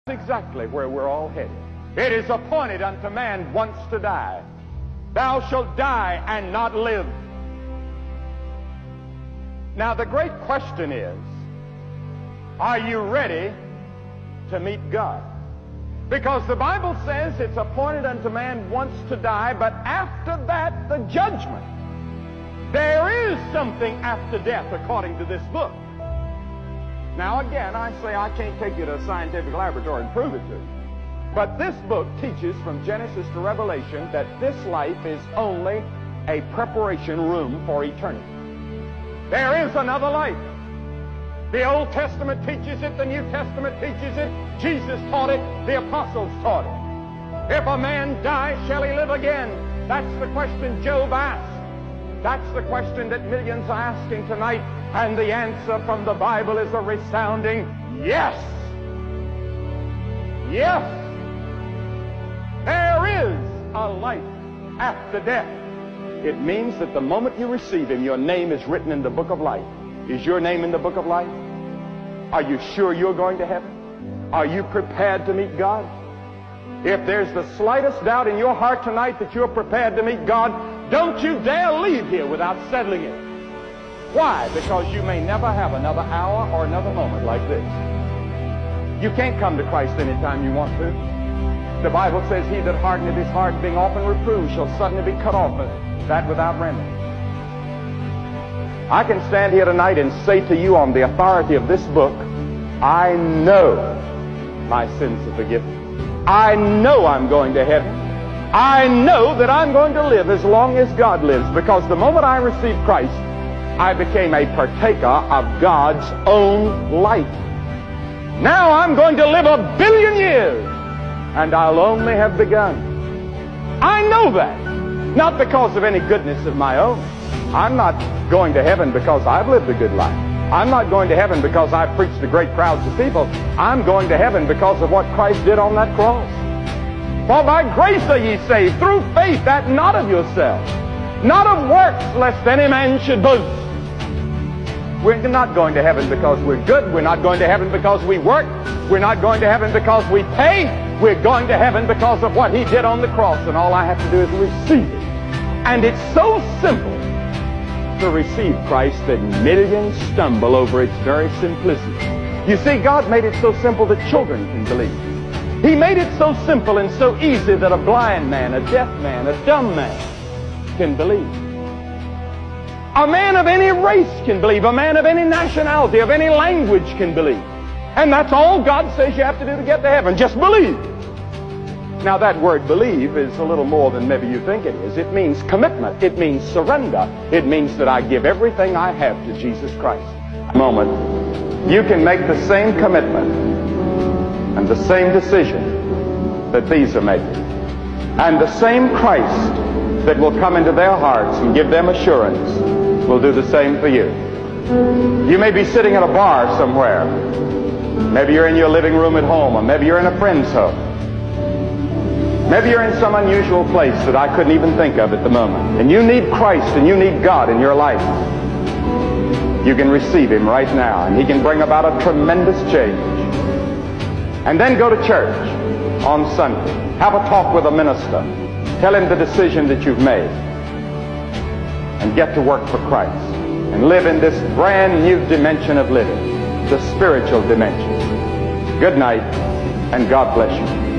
Exactly where we're all headed. It is appointed unto man once to die. Thou shalt die and not live. Now the great question is, are you ready to meet God? Because the Bible says it's appointed unto man once to die, but after that the judgment. There is something after death according to this book. Now again, I say I can't take you to a scientific laboratory and prove it to you. But this book teaches from Genesis to Revelation that this life is only a preparation room for eternity. There is another life. The Old Testament teaches it, the New Testament teaches it, Jesus taught it, the apostles taught it. If a man die, shall he live again? That's the question Job asked. That's the question that millions are asking tonight. And the answer from the Bible is a resounding yes. Yes. There is a life after death. It means that the moment you receive Him, your name is written in the book of life. Is your name in the book of life? Are you sure you're going to heaven? Are you prepared to meet God? If there's the slightest doubt in your heart tonight that you're prepared to meet God, don't you dare leave here without settling it. Why? Because you may never have another hour or another moment like this. You can't come to Christ anytime you want to. The Bible says, he that hardeneth his heart, being often reproved, shall suddenly be cut off, that without remedy. I can stand here tonight and say to you on the authority of this book, I know my sins are forgiven. I know I'm going to heaven. I know that I'm going to live as long as God lives, because the moment I received Christ, I became a partaker of God's own life. Now I'm going to live 1 billion years, and I'll only have begun. I know that, not because of any goodness of my own. I'm not going to heaven because I've lived a good life. I'm not going to heaven because I've preached to great crowds of people. I'm going to heaven because of what Christ did on that cross. For by grace are ye saved, through faith, that not of yourselves, not of works, lest any man should boast. We're not going to heaven because we're good. We're not going to heaven because we work. We're not going to heaven because we pay. We're going to heaven because of what He did on the cross, and all I have to do is receive it. And it's so simple to receive Christ that millions stumble over its very simplicity. You see, God made it so simple that children can believe. He made it so simple and so easy that a blind man, a deaf man, a dumb man can believe. A man of any race can believe. A man of any nationality, of any language can believe. And that's all God says you have to do to get to heaven. Just believe. Now that word believe is a little more than maybe you think it is. It means commitment. It means surrender. It means that I give everything I have to Jesus Christ. A moment, you can make the same commitment and the same decision that these are making. And the same Christ that will come into their hearts and give them assurance will do the same for you. You may be sitting at a bar somewhere. Maybe you're in your living room at home, or maybe you're in a friend's home. Maybe you're in some unusual place that I couldn't even think of at the moment. And you need Christ and you need God in your life. You can receive Him right now, and He can bring about a tremendous change. And then go to church on Sunday. Have a talk with a minister. Tell him the decision that you've made. And get to work for Christ. And live in this brand new dimension of living. The spiritual dimension. Good night, and God bless you.